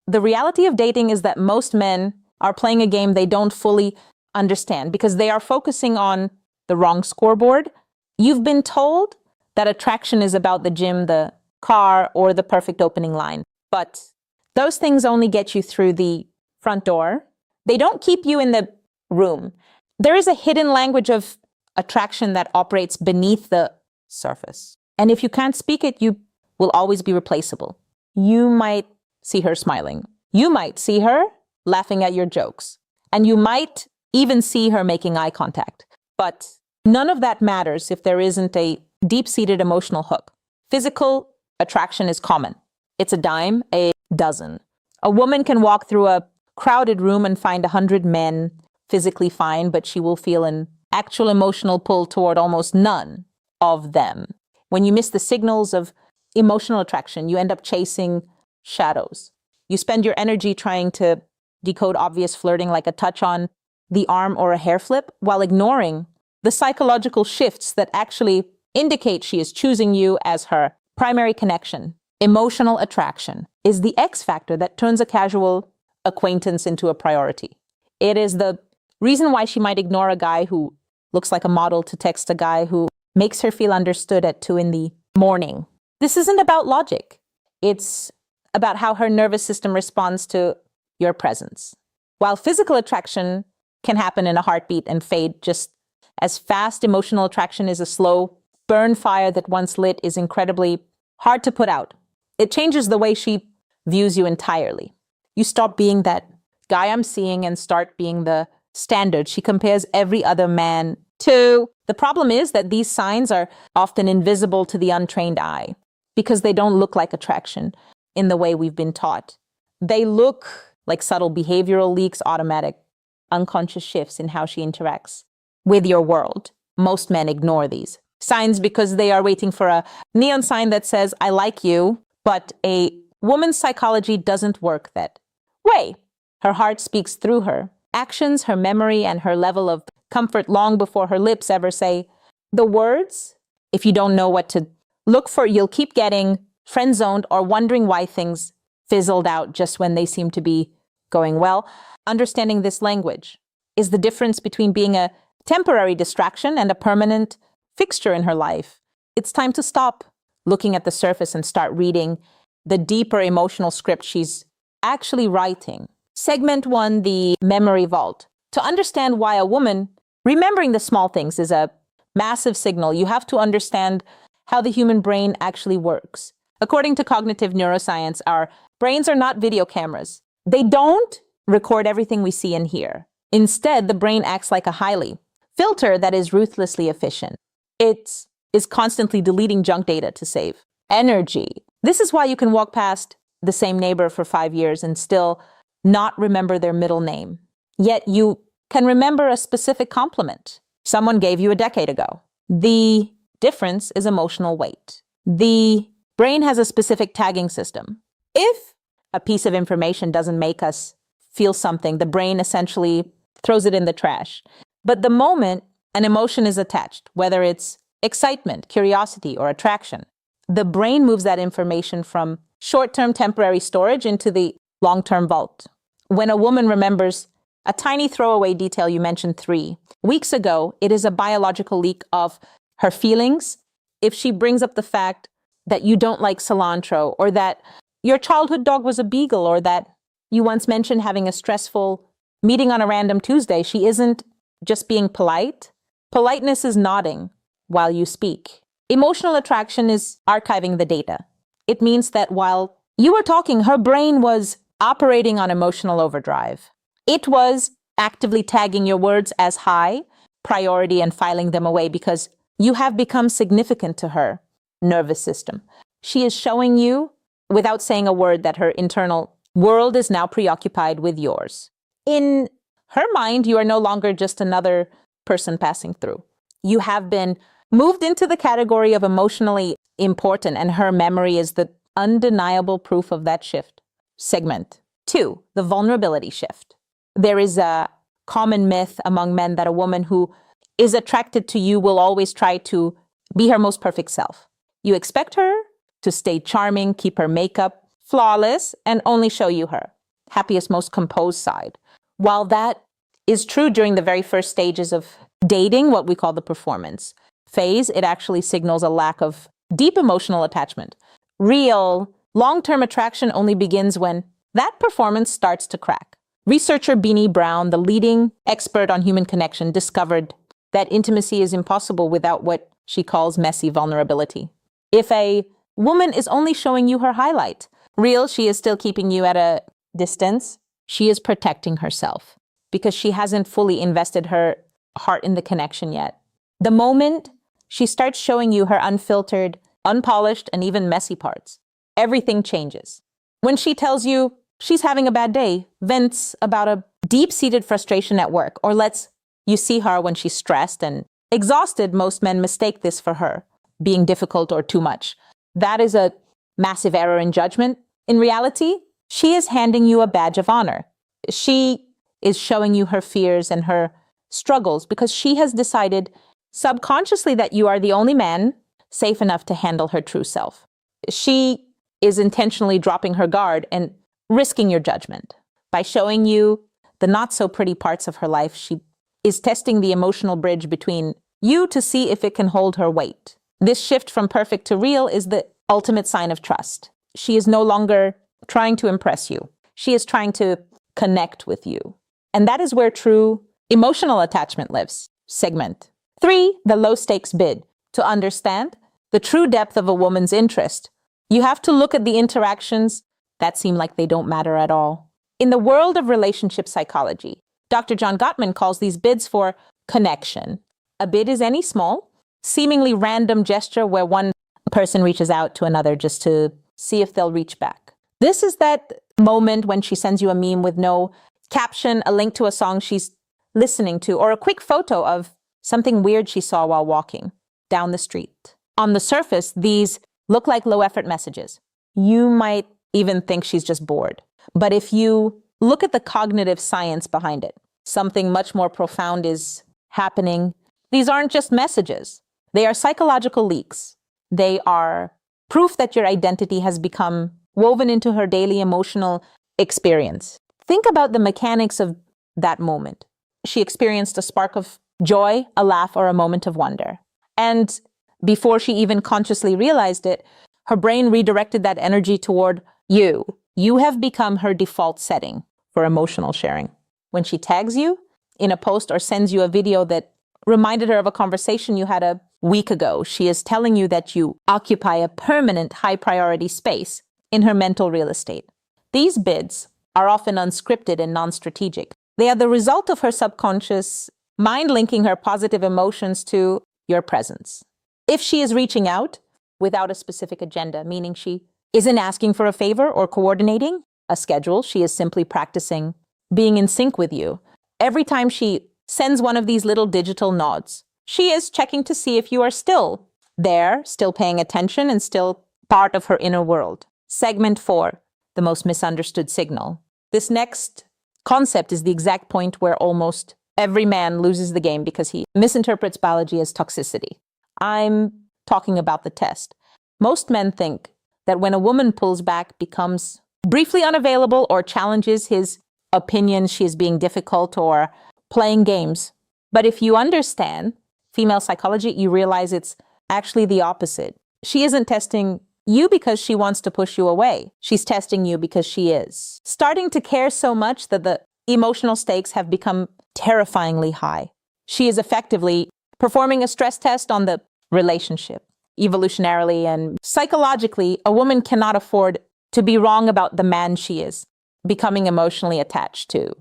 The reality of dating is that most men are playing a game they don't fully understand because they are focusing on the wrong scoreboard. You've been told that attraction is about the gym, the car, or the perfect opening line. But those things only get you through the front door. They don't keep you in the room. There is a hidden language of attraction that operates beneath the surface. And if you can't speak it, you will always be replaceable. You might see her smiling. You might see her laughing at your jokes. And you might even see her making eye contact. But none of that matters if there isn't a deep-seated emotional hook. Physical attraction is common. It's a dime a dozen. A woman can walk through a crowded room and find 100 men physically fine, but she will feel an actual emotional pull toward almost none of them. When you miss the signals of emotional attraction, you end up chasing shadows. You spend your energy trying to decode obvious flirting like a touch on the arm or a hair flip, while ignoring the psychological shifts that actually indicate she is choosing you as her primary connection. Emotional attraction is the X factor that turns a casual acquaintance into a priority. It is the reason why she might ignore a guy who looks like a model to text a guy who makes her feel understood at 2 a.m. This isn't about logic. It's about how her nervous system responds to your presence. While physical attraction can happen in a heartbeat and fade just as fast, emotional attraction is a slow burn fire that once lit is incredibly hard to put out. It changes the way she views you entirely. You stop being that guy I'm seeing and start being the standard she compares every other man to. The problem is that these signs are often invisible to the untrained eye because they don't look like attraction in the way we've been taught. They look like subtle behavioral leaks, automatic, unconscious shifts in how she interacts with your world. Most men ignore these signs because they are waiting for a neon sign that says, I like you, but a woman's psychology doesn't work that way. Her heart speaks through her actions, her memory, and her level of comfort long before her lips ever say the words. If you don't know what to look for, you'll keep getting friend-zoned or wondering why things fizzled out just when they seem to be going well. Understanding this language is the difference between being a temporary distraction and a permanent fixture in her life. It's time to stop looking at the surface and start reading the deeper emotional script she's actually writing. Segment 1, the memory vault. To understand why a woman remembering the small things is a massive signal, you have to understand how the human brain actually works. According to cognitive neuroscience, our brains are not video cameras. They don't record everything we see and hear. Instead, the brain acts like a highly filter that is ruthlessly efficient. It is constantly deleting junk data to save energy. This is why you can walk past the same neighbor for 5 years and still not remember their middle name. Yet you can remember a specific compliment someone gave you a decade ago. The difference is emotional weight. The brain has a specific tagging system. If a piece of information doesn't make us feel something, the brain essentially throws it in the trash. But the moment an emotion is attached, whether it's excitement, curiosity, or attraction, the brain moves that information from short-term temporary storage into the long-term vault. When a woman remembers a tiny throwaway detail you mentioned 3 weeks ago, it is a biological leak of her feelings. If she brings up the fact that you don't like cilantro, or that your childhood dog was a beagle, or that you once mentioned having a stressful meeting on a random Tuesday, she isn't just being polite. Politeness is nodding while you speak. Emotional attraction is archiving the data. It means that while you were talking, her brain was operating on emotional overdrive. It was actively tagging your words as high priority and filing them away because you have become significant to her nervous system. She is showing you, without saying a word, that her internal world is now preoccupied with yours. In her mind, you are no longer just another person passing through. You have been moved into the category of emotionally important, and her memory is the undeniable proof of that shift. Segment 2, the vulnerability shift. There is a common myth among men that a woman who is attracted to you will always try to be her most perfect self. You expect her to stay charming, keep her makeup flawless, and only show you her happiest, most composed side. While that is true during the very first stages of dating, what we call the performance phase, it actually signals a lack of deep emotional attachment. Real, long-term attraction only begins when that performance starts to crack. Researcher Beanie Brown, the leading expert on human connection, discovered that intimacy is impossible without what she calls messy vulnerability. If a woman is only showing you her highlight reel, she is still keeping you at a distance. She is protecting herself because she hasn't fully invested her heart in the connection yet. The moment she starts showing you her unfiltered, unpolished, and even messy parts, everything changes. When she tells you she's having a bad day, vents about a deep-seated frustration at work, or lets you see her when she's stressed and exhausted, most men mistake this for her being difficult or too much. That is a massive error in judgment. In reality, she is handing you a badge of honor. She is showing you her fears and her struggles because she has decided subconsciously that you are the only man safe enough to handle her true self. She is intentionally dropping her guard and risking your judgment. By showing you the not so pretty parts of her life, she is testing the emotional bridge between you to see if it can hold her weight. This shift from perfect to real is the ultimate sign of trust. She is no longer trying to impress you. She is trying to connect with you. And that is where true emotional attachment lives. Segment 3, the low-stakes bid. To understand the true depth of a woman's interest, you have to look at the interactions that seem like they don't matter at all. In the world of relationship psychology, Dr. John Gottman calls these bids for connection. A bid is any small, seemingly random gesture where one person reaches out to another just to see if they'll reach back. This is that moment when she sends you a meme with no caption, a link to a song she's listening to, or a quick photo of something weird she saw while walking down the street. On the surface, these look like low-effort messages. You might even think she's just bored. But if you look at the cognitive science behind it, something much more profound is happening. These aren't just messages. They are psychological leaks. They are proof that your identity has become woven into her daily emotional experience. Think about the mechanics of that moment. She experienced a spark of joy, a laugh, or a moment of wonder. And before she even consciously realized it, her brain redirected that energy toward you. You have become her default setting for emotional sharing. When she tags you in a post or sends you a video that reminded her of a conversation you had a week ago, she is telling you that you occupy a permanent high-priority space in her mental real estate. These bids are often unscripted and non-strategic. They are the result of her subconscious mind linking her positive emotions to your presence. If she is reaching out without a specific agenda, meaning she isn't asking for a favor or coordinating a schedule, she is simply practicing being in sync with you. Every time she sends one of these little digital nods, she is checking to see if you are still there, still paying attention, and still part of her inner world. Segment 4, the most misunderstood signal. This next concept is the exact point where almost every man loses the game because he misinterprets biology as toxicity. I'm talking about the test. Most men think that when a woman pulls back, becomes briefly unavailable, or challenges his opinion, she is being difficult or playing games. But if you understand female psychology, you realize it's actually the opposite. She isn't testing you because she wants to push you away. She's testing you because she is starting to care so much that the emotional stakes have become terrifyingly high. She is effectively performing a stress test on the relationship. Evolutionarily and psychologically, a woman cannot afford to be wrong about the man she is becoming emotionally attached to.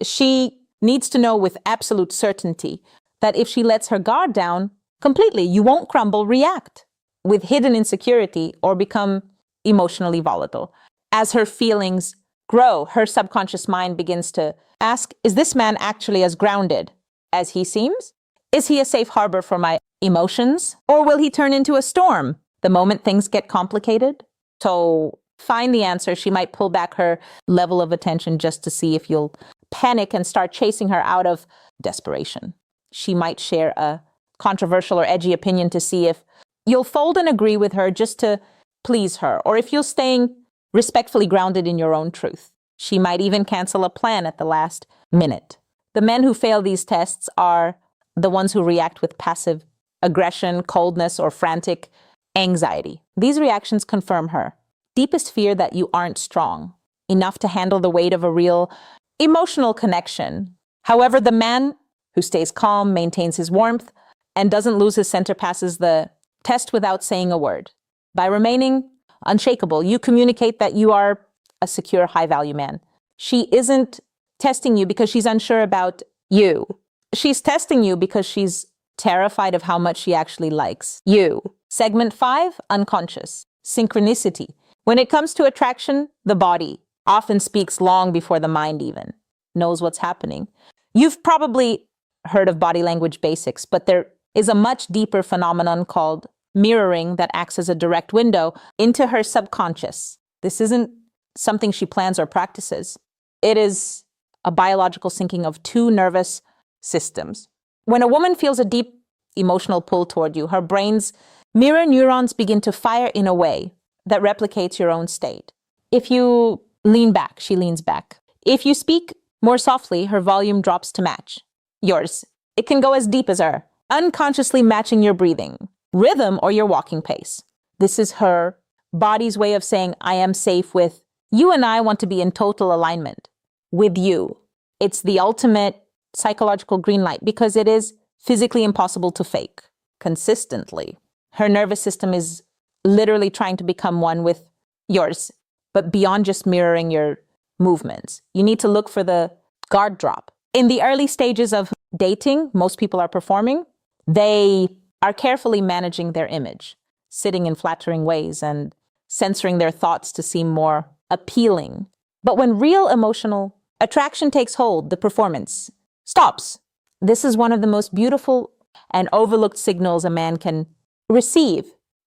She needs to know with absolute certainty that if she lets her guard down completely, you won't crumble, react with hidden insecurity, or become emotionally volatile. As her feelings grow, her subconscious mind begins to ask, is this man actually as grounded as he seems? Is he a safe harbor for my emotions? Or will he turn into a storm the moment things get complicated? To find the answer, she might pull back her level of attention just to see if you'll panic and start chasing her out of desperation. She might share a controversial or edgy opinion to see if you'll fold and agree with her just to please her, or if you're staying respectfully grounded in your own truth. She might even cancel a plan at the last minute. The men who fail these tests are the ones who react with passive aggression, coldness, or frantic anxiety. These reactions confirm her deepest fear that you aren't strong enough to handle the weight of a real emotional connection. However, the man who stays calm, maintains his warmth, and doesn't lose his center passes the test without saying a word. By remaining unshakable, you communicate that you are a secure, high-value man. She isn't testing you because she's unsure about you. She's testing you because she's terrified of how much she actually likes you. Segment 5, unconscious. Synchronicity. When it comes to attraction, the body often speaks long before the mind even knows what's happening. You've probably heard of body language basics, but there is a much deeper phenomenon called mirroring that acts as a direct window into her subconscious. This isn't something she plans or practices. It is a biological syncing of two nervous systems. When a woman feels a deep emotional pull toward you, her brain's mirror neurons begin to fire in a way that replicates your own state. If you lean back, she leans back. If you speak more softly, her volume drops to match yours. It can go as deep as her, unconsciously matching your breathing, rhythm, or your walking pace. This is her body's way of saying, I am safe with you and I want to be in total alignment with you. It's the ultimate psychological green light because it is physically impossible to fake consistently. Her nervous system is literally trying to become one with yours, but beyond just mirroring your movements. You need to look for the guard drop. In the early stages of dating, most people are performing. They are carefully managing their image, sitting in flattering ways and censoring their thoughts to seem more appealing. But when real emotional attraction takes hold, the performance stops. This is one of the most beautiful and overlooked signals a man can receive.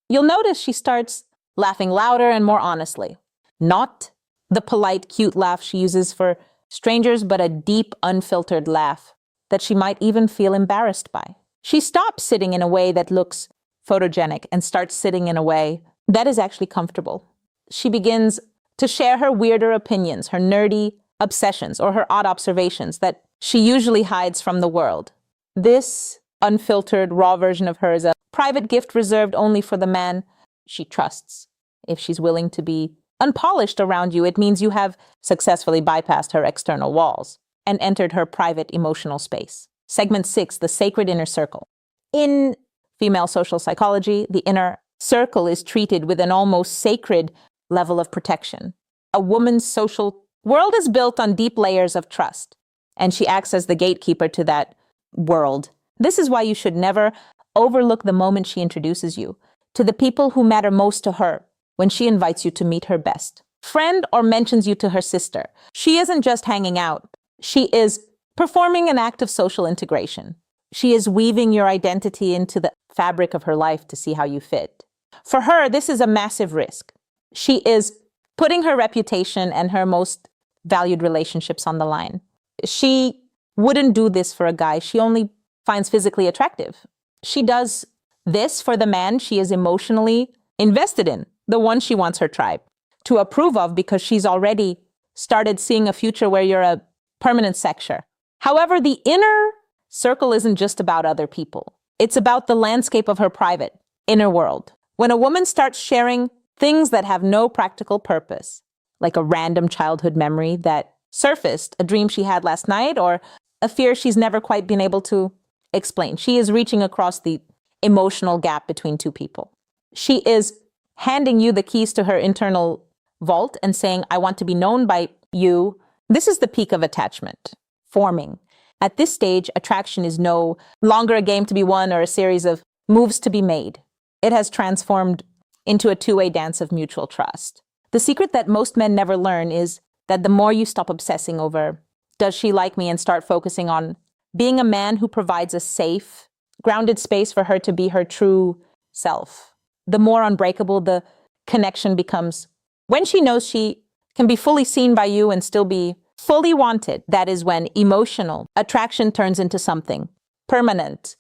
You'll notice she starts laughing louder and more honestly. Not the polite, cute laugh she uses for strangers, but a deep, unfiltered laugh that she might even feel embarrassed by. She stops sitting in a way that looks photogenic and starts sitting in a way that is actually comfortable. She begins to share her weirder opinions, her nerdy obsessions, or her odd observations that she usually hides from the world. This unfiltered, raw version of her is a private gift reserved only for the man she trusts. If she's willing to be unpolished around you, it means you have successfully bypassed her external walls and entered her private emotional space. Segment 6, the sacred inner circle. In female social psychology, the inner circle is treated with an almost sacred level of protection. A woman's social world is built on deep layers of trust, and she acts as the gatekeeper to that world. This is why you should never overlook the moment she introduces you to the people who matter most to her when she invites you to meet her best friend or mentions you to her sister. She isn't just hanging out. She is performing an act of social integration. She is weaving your identity into the fabric of her life to see how you fit. For her, this is a massive risk. She is putting her reputation and her most valued relationships on the line. She wouldn't do this for a guy she only finds physically attractive. She does this for the man she is emotionally invested in, the one she wants her tribe to approve of because she's already started seeing a future where you're a permanent sexure. However, the inner circle isn't just about other people. It's about the landscape of her private inner world. When a woman starts sharing things that have no practical purpose, like a random childhood memory that surfaced, a dream she had last night, or a fear she's never quite been able to explain, she is reaching across the emotional gap between two people. She is handing you the keys to her internal vault and saying, I want to be known by you. This is the peak of attachment forming. At this stage, attraction is no longer a game to be won or a series of moves to be made. It has transformed into a two-way dance of mutual trust. The secret that most men never learn is that the more you stop obsessing over, does she like me, and start focusing on being a man who provides a safe, grounded space for her to be her true self, the more unbreakable the connection becomes. When she knows she can be fully seen by you and still be fully wanted, that is when emotional attraction turns into something permanent.